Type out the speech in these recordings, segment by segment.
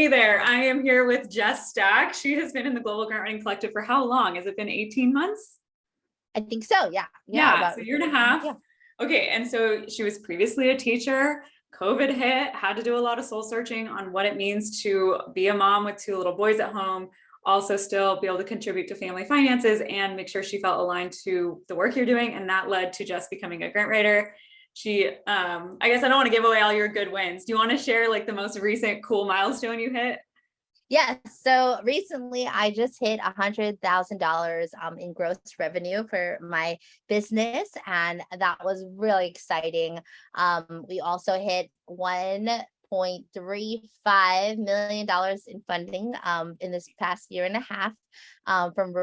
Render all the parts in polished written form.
Hey there, I am here with Jess Stack. She has been in the Global Grant Writing Collective for how long? Has it been 18 months? I think so. Yeah. Yeah, About so a year and a half. yeah. Okay, and so she was previously a teacher. COVID hit, had to do a lot of soul searching on what it means to be a mom with two little boys at home, also still be able to contribute to family finances and make sure she felt aligned to the work you're doing. And that led to Jess becoming a grant writer. She, I guess I don't want to give away all your good wins. Do you want to share like the most recent cool milestone you hit? Yes. So recently I just hit $100,000 in gross revenue for my business. And that was really exciting. We also hit $1.35 million in funding in this past year and a half from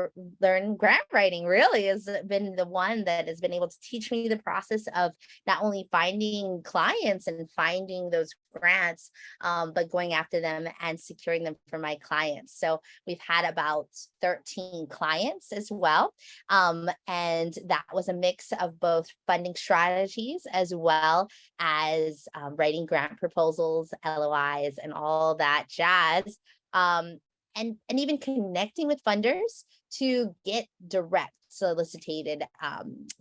Learn Grant Writing. Really has been the one that has been able to teach me the process of not only finding clients and finding those grants, but going after them and securing them for my clients. So we've had about 13 clients as well. And that was a mix of both funding strategies as well as writing grant proposals, LOIs, and all that jazz. And even connecting with funders to get direct solicited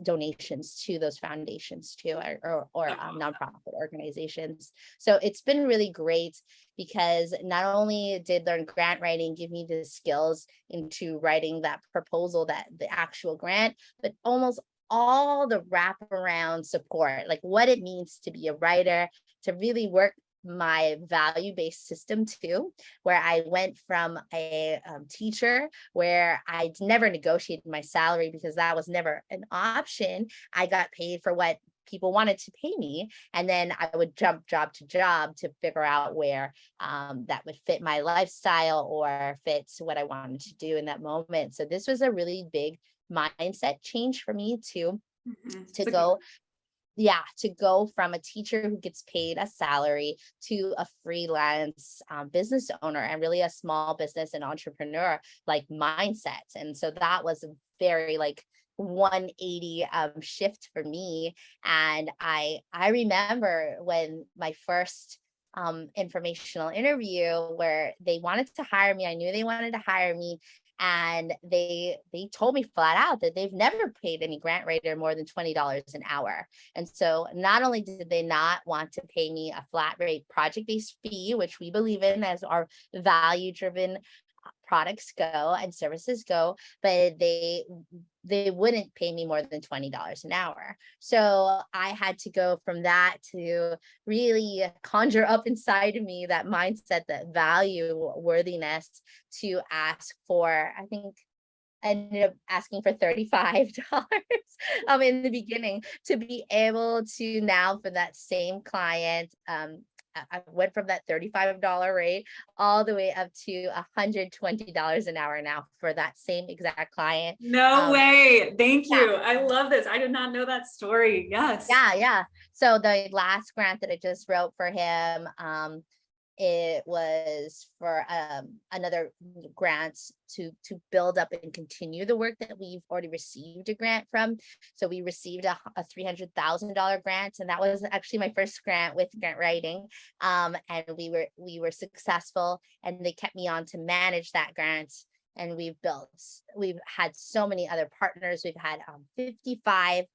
donations to those foundations too, or nonprofit organizations. So it's been really great because not only did Learn Grant Writing give me the skills into writing that proposal, that the actual grant, but almost all the wraparound support, like what it means to be a writer, to really work my value-based system too, where I went from a teacher where I never negotiated my salary because that was never an option. I got paid for what people wanted to pay me, and then I would jump job to job to figure out where that would fit my lifestyle or fit what I wanted to do in that moment. So this was a really big mindset change for me too, to go to go from a teacher who gets paid a salary to a freelance business owner and really a small business and entrepreneur like mindset. And so that was a very like 180 shift for me. And I remember when my first informational interview where they wanted to hire me, I knew they wanted to hire me, and they told me flat out that they've never paid any grant writer more than $20 an hour. And so not only did they not want to pay me a flat rate project-based fee, which we believe in as our value-driven products go and services go, but they wouldn't pay me more than $20 an hour. So I had to go from that to really conjure up inside of me that mindset, that value worthiness, to ask for, I think I ended up asking for $35 in the beginning, to be able to now, for that same client, I went from that $35 rate all the way up to $120 an hour now for that same exact client. No way. Thank you. I love this. I did not know that story. Yes. Yeah. So the last grant that I just wrote for him, it was for another grant to build up and continue the work that we've already received a grant from. So we received a $300,000 grant, and that was actually my first grant with grant writing. And we were successful, and they kept me on to manage that grant. And we've had so many other partners. We've had 55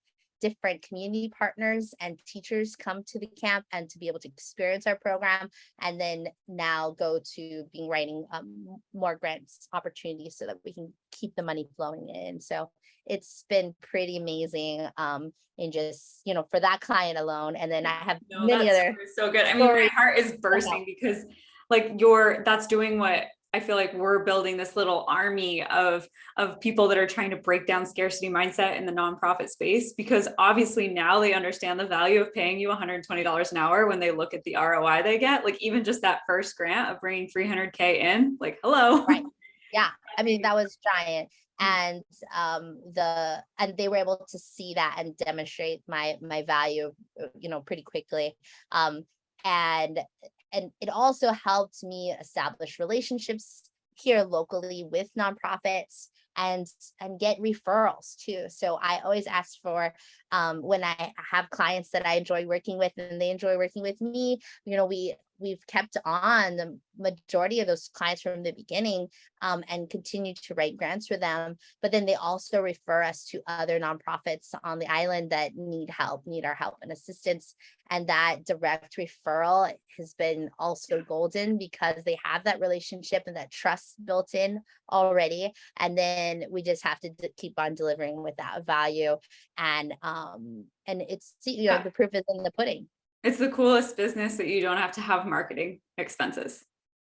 different community partners and teachers come to the camp and to be able to experience our program, and then now go to being writing more grants opportunities so that we can keep the money flowing in. So it's been pretty amazing in just, for that client alone. And then I have many other. So good. I mean, my heart is bursting because like that's doing what I feel like we're building, this little army of people that are trying to break down scarcity mindset in the nonprofit space, because obviously now they understand the value of paying you $120 an hour when they look at the ROI they get. Like even just that first grant of bringing 300K in, like, hello. Right. Yeah. I mean, that was giant. And they were able to see that and demonstrate my value, pretty quickly. And it also helped me establish relationships here locally with nonprofits and get referrals too. So I always ask for, when I have clients that I enjoy working with and they enjoy working with me, we we've kept on the majority of those clients from the beginning, and continue to write grants for them. But then they also refer us to other nonprofits on the island that need our help and assistance. And that direct referral has been also golden because they have that relationship and that trust built in already. And then we just have to keep on delivering with that value. And it's, the proof is in the pudding. It's the coolest business that you don't have to have marketing expenses.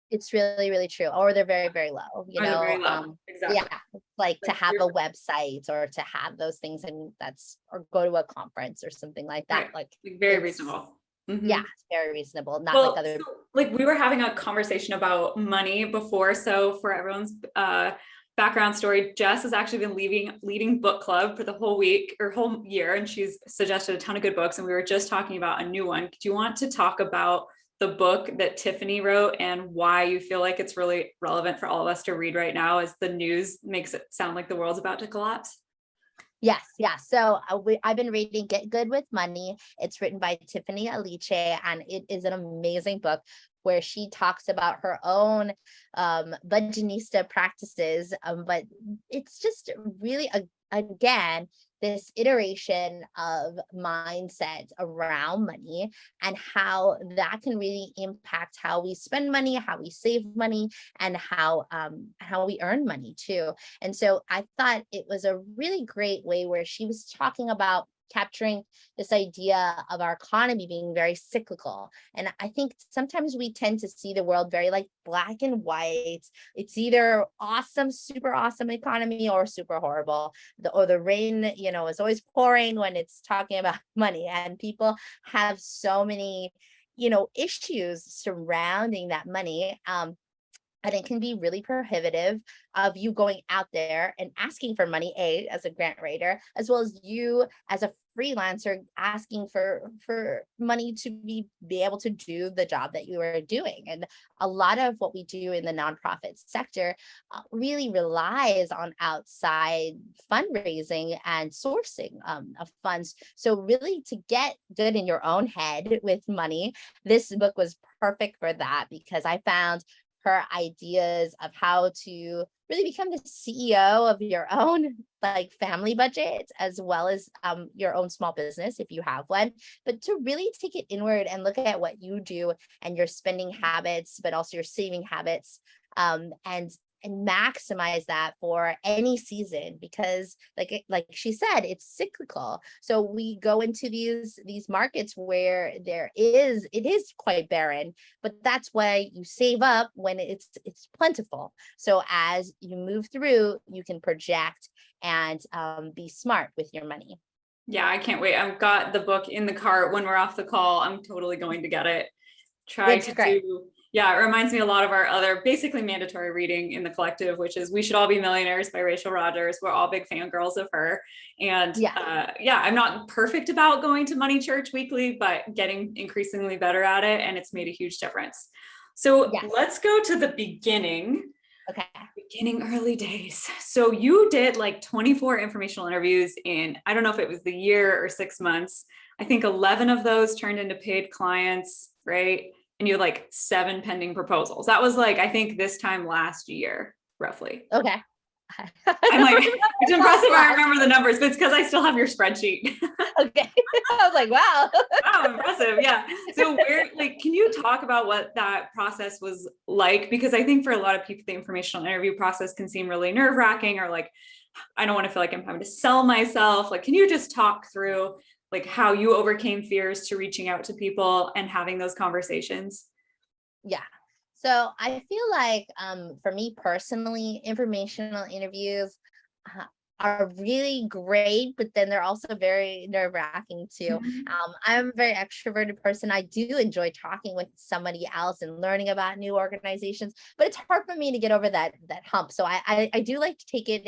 It's really, really true. Or they're very, very low, Or they're very low. Exactly. yeah, like to have a website or to have those things, and or go to a conference or something like that. Right. Like very reasonable. Yeah, it's very reasonable. Not Well, like other. so, like we were having a conversation about money before. So for everyone's background story, Jess has actually been leading book club for the whole week or whole year, and she's suggested a ton of good books. And we were just talking about a new one. Do you want to talk about the book that Tiffany wrote and why you feel like it's really relevant for all of us to read right now as the news makes it sound like the world's about to collapse? Yes, yeah. So I've been reading Get Good with Money. It's written by Tiffany Aliche, and it is an amazing book where she talks about her own budgetista practices. But it's just really, again, this iteration of mindset around money and how that can really impact how we spend money, how we save money, and how we earn money too. And so I thought it was a really great way where she was talking about capturing this idea of our economy being very cyclical. And I think sometimes we tend to see the world very like black and white. It's either awesome, super awesome economy, or super horrible. The rain, is always pouring when it's talking about money. And people have so many, issues surrounding that money. And it can be really prohibitive of you going out there and asking for money, as a grant writer, as well as you as a freelancer asking for money to be able to do the job that you are doing. And a lot of what we do in the nonprofit sector really relies on outside fundraising and sourcing of funds. So really, to get good in your own head with money, this book was perfect for that, because I found her ideas of how to really become the CEO of your own like family budget, as well as your own small business if you have one, but to really take it inward and look at what you do and your spending habits, but also your saving habits, and maximize that for any season, because like she said, it's cyclical. So we go into these markets where it is quite barren, but that's why you save up when it's plentiful. So as you move through, you can project and be smart with your money. Yeah, I can't wait. I've got the book in the cart. When we're off the call, I'm totally going to get it. It's great. Yeah, it reminds me a lot of our other basically mandatory reading in the collective, which is We Should All Be Millionaires by Rachel Rogers. We're all big fangirls of her. And yeah, I'm not perfect about going to Money Church weekly, but getting increasingly better at it. And it's made a huge difference. So let's go to the beginning. Okay. Beginning early days. So you did like 24 informational interviews in, I don't know if it was the year or 6 months. I think 11 of those turned into paid clients, right? And you had like 7 pending proposals. That was like, I think this time last year, roughly. Okay. I'm like, it's impressive I remember the numbers, but it's because I still have your spreadsheet. Okay. I was like, wow. Wow, impressive. Yeah. So can you talk about what that process was like? Because I think for a lot of people, the informational interview process can seem really nerve-wracking, or like, I don't want to feel like I'm having to sell myself. Like, can you just talk through like how you overcame fears to reaching out to people and having those conversations? Yeah. So I feel like for me personally, informational interviews are really great, but then they're also very nerve-wracking too. I'm a very extroverted person. I do enjoy talking with somebody else and learning about new organizations, but it's hard for me to get over that hump. So I do like to take it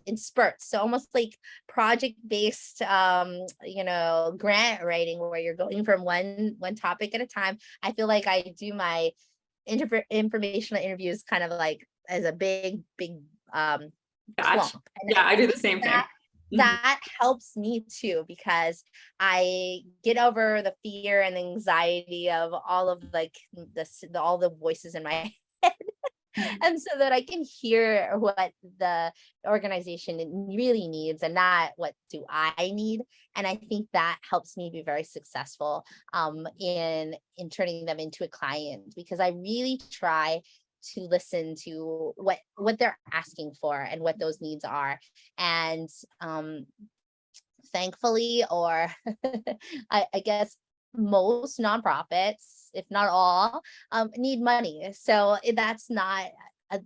in spurts. So almost like project-based grant writing, where you're going from one topic at a time. I feel like I do my informational interviews kind of like as a big Gotcha. Yeah, I do the same thing. Mhm. that helps me too, because I get over the fear and anxiety of all of like all the voices in my head, and so that I can hear what the organization really needs and not what do I need. And I think that helps me be very successful in turning them into a client, because I really try to listen to what they're asking for and what those needs are. And thankfully, or I guess most nonprofits, if not all, need money. So that's not a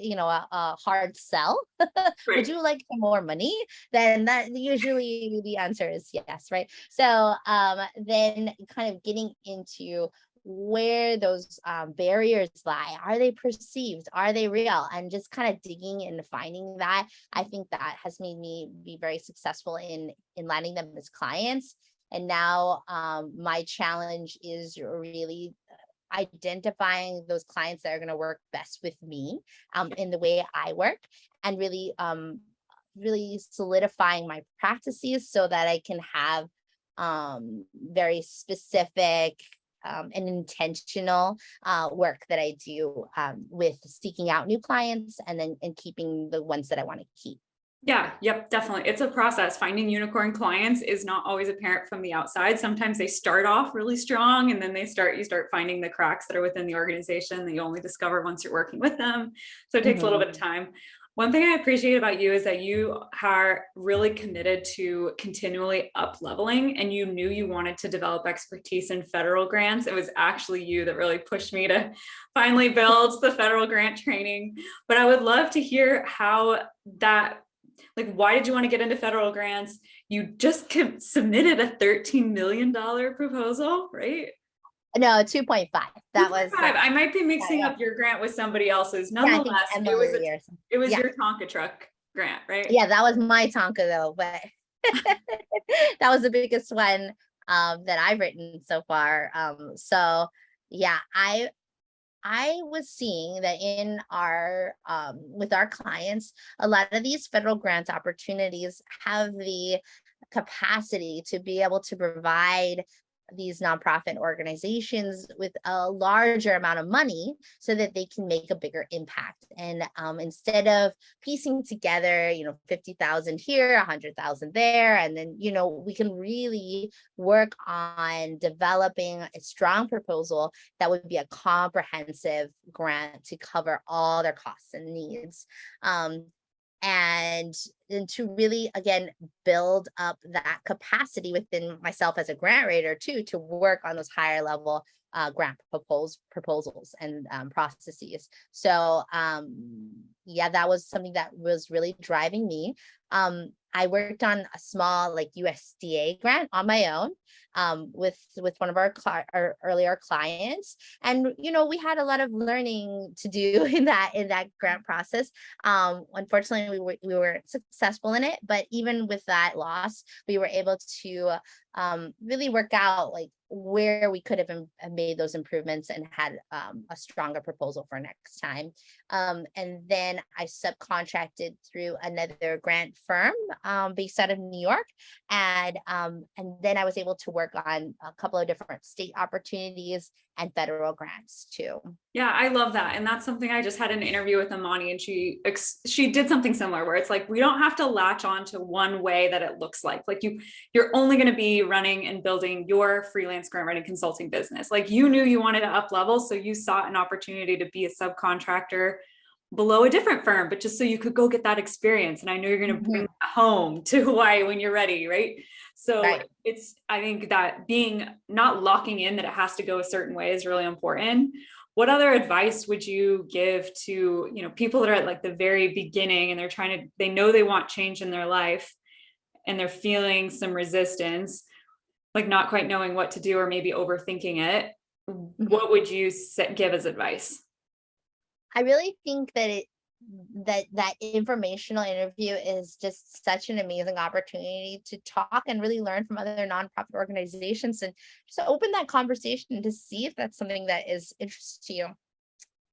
a hard sell. Would Right. you like more money? Then that usually the answer is yes, right? So then kind of getting into where those barriers lie. Are they perceived? Are they real? And just kind of digging and finding that, I think that has made me be very successful in landing them as clients. And now my challenge is really identifying those clients that are going to work best with me in the way I work, and really solidifying my practices so that I can have very specific and intentional work that I do with seeking out new clients, and then and keeping the ones that I want to keep. Yeah, yep, definitely. It's a process. Finding unicorn clients is not always apparent from the outside. Sometimes they start off really strong and then you start finding the cracks that are within the organization that you only discover once you're working with them. So it takes a little Mhm. bit of time. One thing I appreciate about you is that you are really committed to continually up leveling, and you knew you wanted to develop expertise in federal grants. It was actually you that really pushed me to finally build the federal grant training. But I would love to hear how that, like, why did you want to get into federal grants? You just submitted a $13 million proposal, right? No, 2.5. That was 2.5. I might be yeah, mixing yeah. up your grant with somebody else's. Yeah, I think Nonetheless, Emily or something. it was Yeah. your Tonka truck grant, right? Yeah, that was my Tonka though, but that was the biggest one that I've written so far. So yeah, I was seeing that in our with our clients, a lot of these federal grant opportunities have the capacity to be able to provide these nonprofit organizations with a larger amount of money so that they can make a bigger impact. And instead of piecing together, 50,000 here, 100,000 there, and then, we can really work on developing a strong proposal that would be a comprehensive grant to cover all their costs and needs. Um, and to really again build up that capacity within myself as a grant writer too, to work on those higher level grant proposals and processes. So yeah, that was something that was really driving me. I worked on a small like USDA grant on my own with one of our earlier clients, and we had a lot of learning to do in that grant process. Unfortunately, we weren't successful in it, but even with that loss, we were able to really work out like where we could have made those improvements and had a stronger proposal for next time. And then I subcontracted through another grant firm based out of New York, and then I was able to work on a couple of different state opportunities and federal grants too. Yeah, I love that. And that's something I just had an interview with Amani, and she did something similar where it's like we don't have to latch on to one way that it looks like. Like you're only going to be running and building your freelance grant writing consulting business. Like you knew you wanted to up level, so you sought an opportunity to be a subcontractor below a different firm, but just so you could go get that experience. And I know you're going to bring Mhm. that home to Hawaii when you're ready, right? So Right. I think that being not locking in that it has to go a certain way is really important. What other advice would you give to, people that are at like the very beginning and they know they want change in their life and they're feeling some resistance, like not quite knowing what to do or maybe overthinking it? Mhm. What would you give as advice? I really think that that informational interview is just such an amazing opportunity to talk and really learn from other nonprofit organizations, and just open that conversation to see if that's something that is interest to you.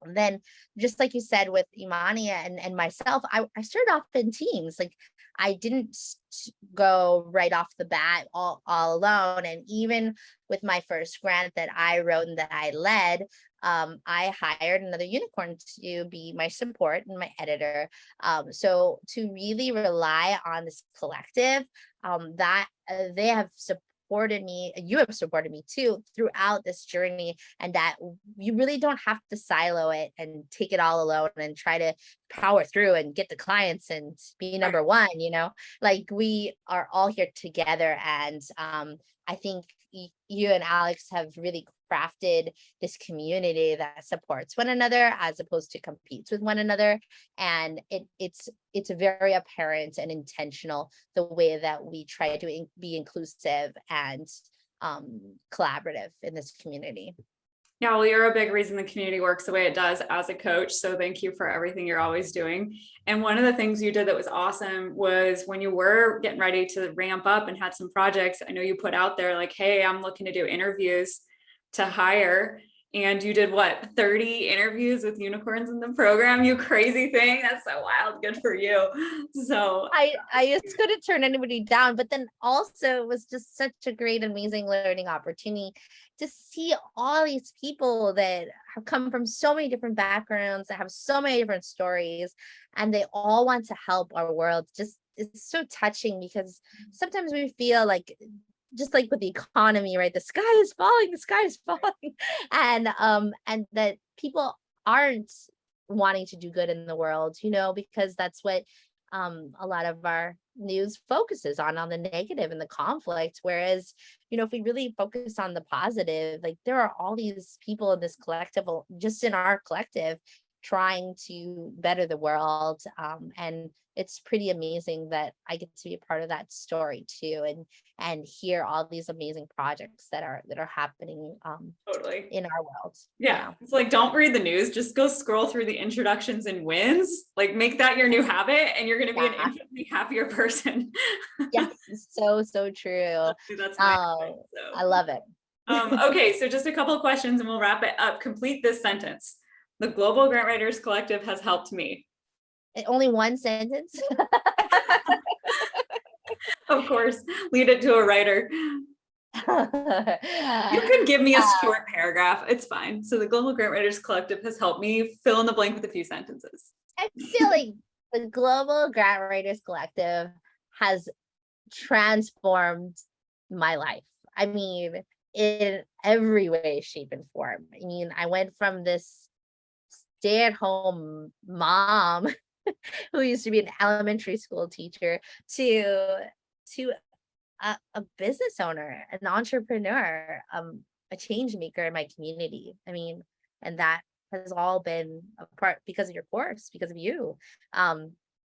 Then just like you said with Imani and myself, I started off in teams. Like I didn't go right off the bat all alone. And even with my first grant that I wrote and that I led, I hired another unicorn to be my support and my editor. So to really rely on this collective, that they have supported me, you have supported me too throughout this journey, and that you really don't have to silo it and take it all alone and try to power through and get the clients and be number one, like we are all here together. And I think you and Alex have really crafted this community that supports one another as opposed to competes with one another. And it's very apparent and intentional the way that we try to be inclusive and collaborative in this community. Yeah, well, you're a big reason the community works the way it does as a coach. So thank you for everything you're always doing. And one of the things you did that was awesome was when you were getting ready to ramp up and had some projects, I know you put out there like, hey, I'm looking to do interviews to hire. And you did what, 30 interviews with unicorns in the program? You crazy thing. That's so wild. Good for you. So I just couldn't turn anybody down, but then also it was just such a great, amazing learning opportunity to see all these people that have come from so many different backgrounds, that have so many different stories, and they all want to help our world. Just it's so touching because sometimes we feel like, just like with the economy, right? The sky is falling, the sky is falling. And that people aren't wanting to do good in the world, because that's what a lot of our news focuses on the negative and the conflict. Whereas, if we really focus on the positive, like there are all these people in this collective, just in our collective, trying to better the world. And it's pretty amazing that I get to be a part of that story too, and hear all these amazing projects that are happening totally in our world. Yeah. It's like, don't read the news, just go scroll through the introductions and wins, like make that your new habit and you're going to be an infinitely happier person. Yes, so true. That's my habit, I love it. Okay, so just a couple of questions and we'll wrap it up. Complete this sentence. The Global Grant Writers Collective has helped me. Only one sentence? Of course, lead it to a writer. You can give me a short paragraph. It's fine. So the Global Grant Writers Collective has helped me fill in the blank with a few sentences. I feel like the Global Grant Writers Collective has transformed my life. I mean, in every way, shape, and form. I mean, I went from this stay-at-home mom who used to be an elementary school teacher to a business owner, an entrepreneur, a change maker in my community. I mean, and that has all been a part because of your course, because of you.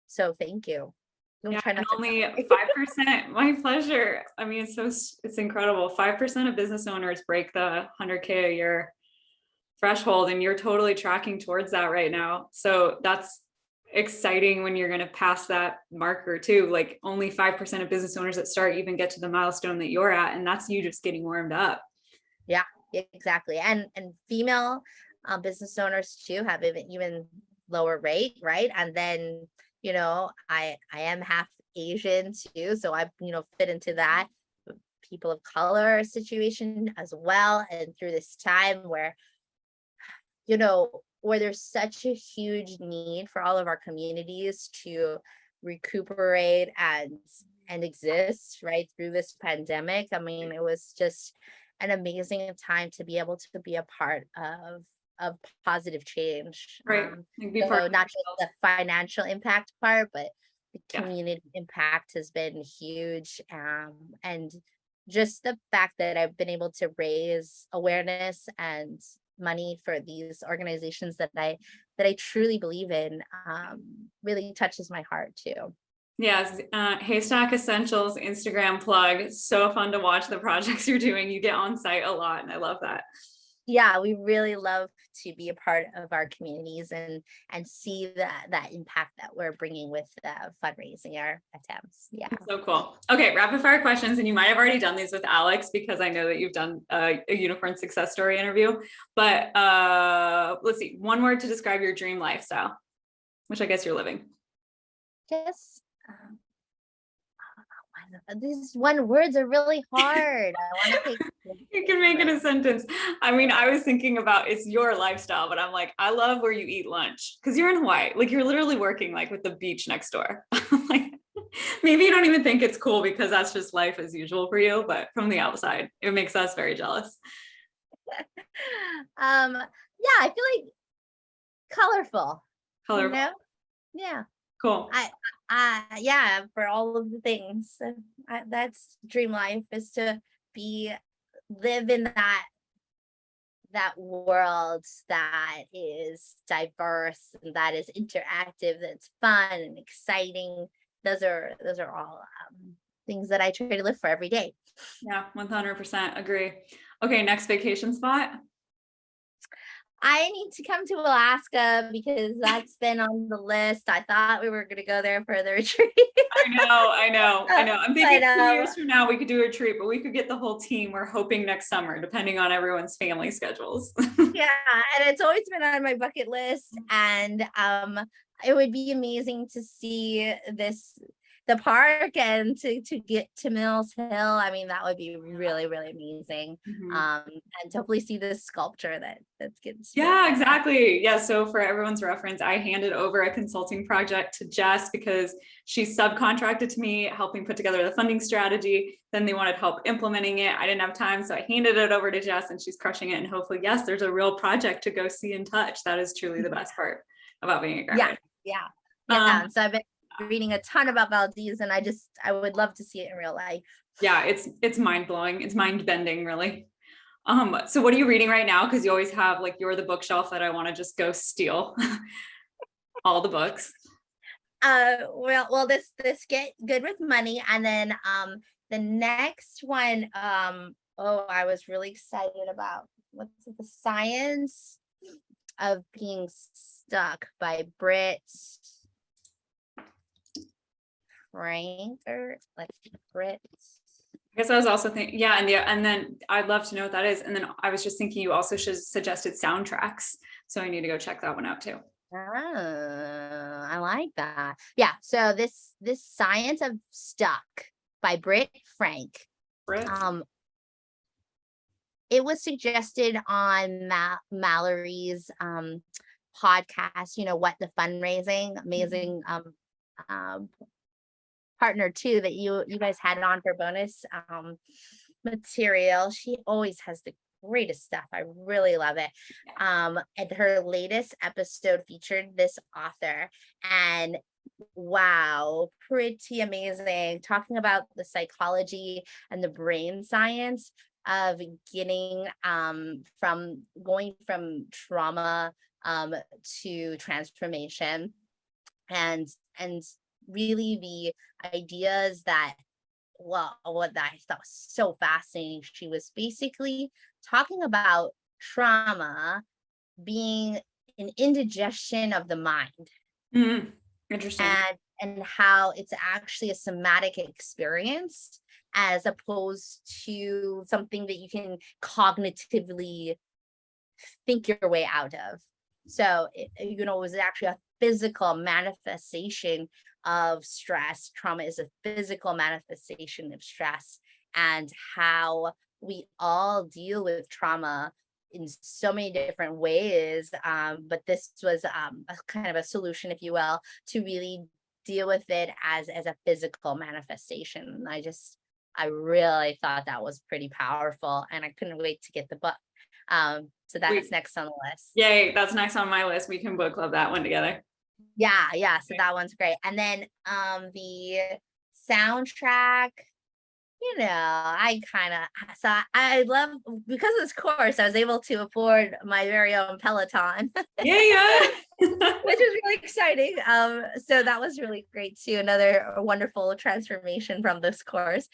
So thank you. Yeah, and only 5%. My pleasure. I mean, it's incredible. 5% of business owners break the 100K a year threshold, and you're totally tracking towards that right now. So that's exciting when you're going to pass that marker too. Like only 5% of business owners that start even get to the milestone that you're at, and that's you just getting warmed up. Yeah, exactly. And female business owners too have even lower rate, right? And then I am half Asian too, so I fit into that people of color situation as well. And through this time where where there's such a huge need for all of our communities to recuperate and exist right through this pandemic. I mean, it was just an amazing time to be able to be a part of positive change. Right. So not just the financial impact part, but the community impact has been huge. And just the fact that I've been able to raise awareness and money for these organizations that I truly believe in really touches my heart too. Yes, Haystack Essentials Instagram plug. So fun to watch the projects you're doing. You get on site a lot, and I love that. Yeah, we really love to be a part of our communities and see that impact that we're bringing with fundraising our attempts. Yeah. So cool. Okay, rapid fire questions, and you might have already done these with Alex because I know that you've done a unicorn success story interview. But let's see, one word to describe your dream lifestyle, which I guess you're living. Just these one words are really hard. I want to take. You can make it a sentence. I mean, I was thinking about it's your lifestyle, but I'm like, I love where you eat lunch because you're in Hawaii. Like you're literally working like with the beach next door. Like maybe you don't even think it's cool because that's just life as usual for you, but from the outside, it makes us very jealous. Yeah, I feel like colorful. Color. You know? Yeah. Cool. Yeah, for all of the things. That's dream life is to live in that world that is diverse and that is interactive, that's fun and exciting. Those are all things that I try to live for every day. Yeah, 100% agree. Okay, next vacation spot. I need to come to Alaska because that's been on the list. I thought we were going to go there for the retreat. I know. I'm thinking But 2 years from now we could do a retreat, but we could get the whole team. We're hoping next summer, depending on everyone's family schedules. yeah, and it's always been on my bucket list, and it would be amazing to see the park and to get to Mills Hill. I mean, that would be really, really amazing. Mhm. And to hopefully see this sculpture that's getting Yeah, exactly. Yeah. So for everyone's reference, I handed over a consulting project to Jess because she subcontracted to me, helping put together the funding strategy. Then they wanted help implementing it. I didn't have time, so I handed it over to Jess and she's crushing it. And hopefully, yes, there's a real project to go see and touch. That is truly the best part about being a grant writer. Yeah. Um, So I've been reading a ton about Valdez, and I would love to see it in real life. yeah, it's mind blowing. It's mind bending, really. So what are you reading right now? Because you always have like you're the bookshelf that I want to just go steal all the books. Well, this Get Good with Money, and then the next one, I was really excited about. What's it? The Science of Being Stuck by Britt Frank, or let's see, Britt. I guess I was also thinking, yeah, and then I'd love to know what that is. And then I was just thinking you also should suggested soundtracks. So I need to go check that one out too. Oh, I like that. Yeah. So this Science of Stuck by Britt Frank. Brit? It was suggested on Mallory's podcast, What the Fundraising, amazing partner too that you guys had on for bonus material. She always has the greatest stuff. I really love it. And her latest episode featured this author, and wow, pretty amazing, talking about the psychology and the brain science of getting from going from trauma to transformation, and really the ideas that, well, what I thought was so fascinating, she was basically talking about trauma being an indigestion of the mind, Interesting. and how it's actually a somatic experience as opposed to something that you can cognitively think your way out of. So it was actually a physical manifestation of stress. Trauma is a physical manifestation of stress, and how we all deal with trauma in so many different ways. But this was a kind of a solution, if you will, to really deal with it as a physical manifestation. I really thought that was pretty powerful, and I couldn't wait to get the book. So that's next on the list. Yay, that's next on my list. We can book club that one together. Yeah. So that one's great. And then the soundtrack, I love, because of this course, I was able to afford my very own Peloton. Yeah. Which is really exciting. So that was really great too. Another wonderful transformation from this course.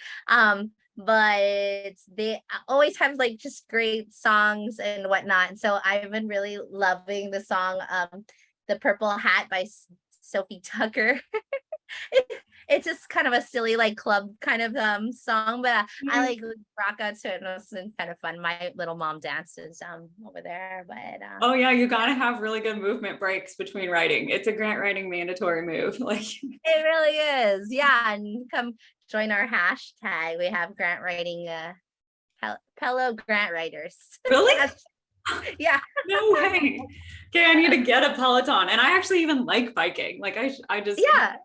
but they always have like just great songs and whatnot. And so I've been really loving the song The Purple Hat by Sophie Tucker. It's just kind of a silly like club kind of song, but I like rock out to it, and it's been kind of fun. My little mom dances over there, but Oh yeah, you gotta have really good movement breaks between writing. It's a grant writing mandatory move. Like it really is. Yeah, and come join our hashtag. We have grant writing fellow grant writers. really? Yeah. No way. Okay, I need to get a Peloton. And I actually even like biking. Like I just Yeah.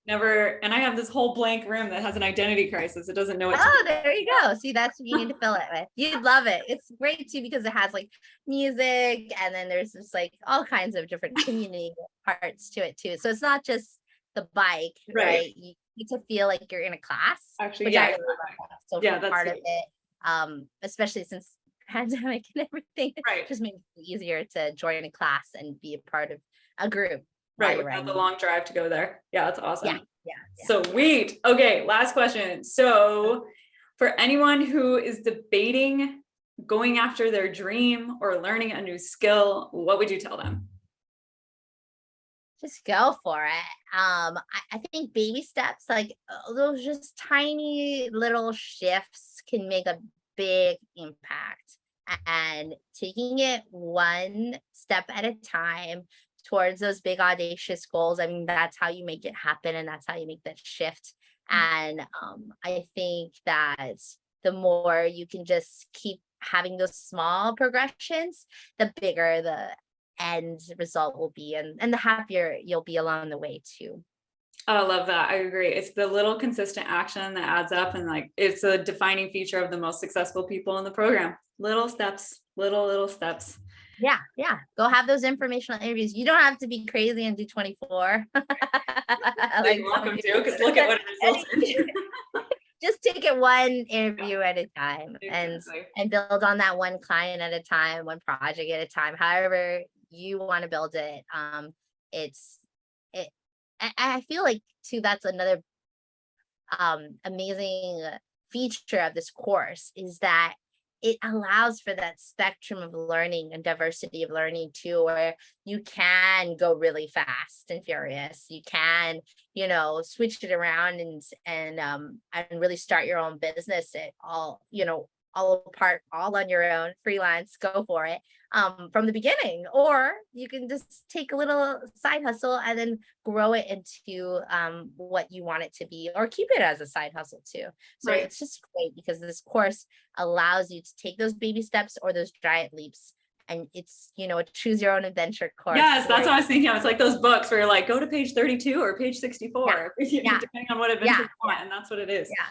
never, and I have this whole blank room that has an identity crisis. It doesn't know what to Oh, do. there you go. See, that's what you need to fill it with. You'd love it. It's great too because it has like music, and then there's just like all kinds of different community parts to it too. So it's not just the bike, Right. right? You need to feel like you're in a class, Actually, which yeah. I really love that social that's part of sweet. it. Especially since pandemic and everything, Right. just makes it easier to join a class and be a part of a group. while Right. you're Without the riding. long drive to go there. Yeah, that's awesome. Yeah. Sweet. Okay, last question. So for anyone who is debating going after their dream or learning a new skill, what would you tell them? Just go for it. I think baby steps, like those just tiny little shifts can make a big impact. And taking it one step at a time towards those big audacious goals. I mean, that's how you make it happen, and that's how you make that shift. And I think that the more you can just keep having those small progressions, the bigger the end result will be, and the happier you'll be along the way too. Oh, I love that. I agree. It's the little consistent action that adds up, and like it's a defining feature of the most successful people in the program. Little steps, little steps. Yeah, go have those informational interviews. You don't have to be crazy and do 24. Like welcome to, because look at what it results in. Just take it one interview at a time. Exactly. and build on that one client at a time, one project at a time, however you want to build it. It's it I feel like too, that's another amazing feature of this course, is that it allows for that spectrum of learning and diversity of learning too, where you can go really fast and furious. You can, switch it around and really start your own business. It all apart, all on your own, freelance, go for it from the beginning. Or you can just take a little side hustle and then grow it into what you want it to be, or keep it as a side hustle too. So Right. It's just great because this course allows you to take those baby steps or those giant leaps. And it's, a choose your own adventure course. Yes, that's what I was thinking. It's like those books where you're like, go to page 32 or page 64, depending on what adventure you want. And that's what it is. Yeah.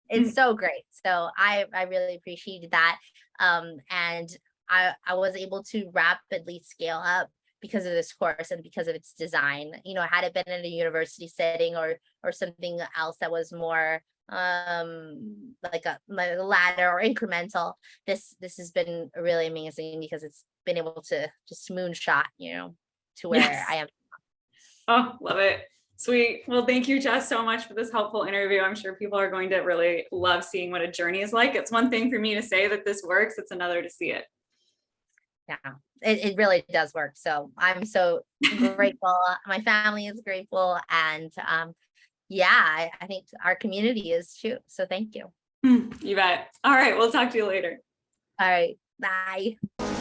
It's so great. So I really appreciated that. And I was able to rapidly scale up because of this course and because of its design. Had it been in a university setting or something else that was more like a ladder or incremental, this has been really amazing because it's been able to just moonshot, to where I am. Oh, love it. Sweet. Well, thank you, Jess, so much for this helpful interview. I'm sure people are going to really love seeing what a journey is like. It's one thing for me to say that this works. It's another to see it. Yeah, it really does work. So I'm so grateful. My family is grateful. And I think our community is too. So thank you. You bet. All right. We'll talk to you later. All right. Bye.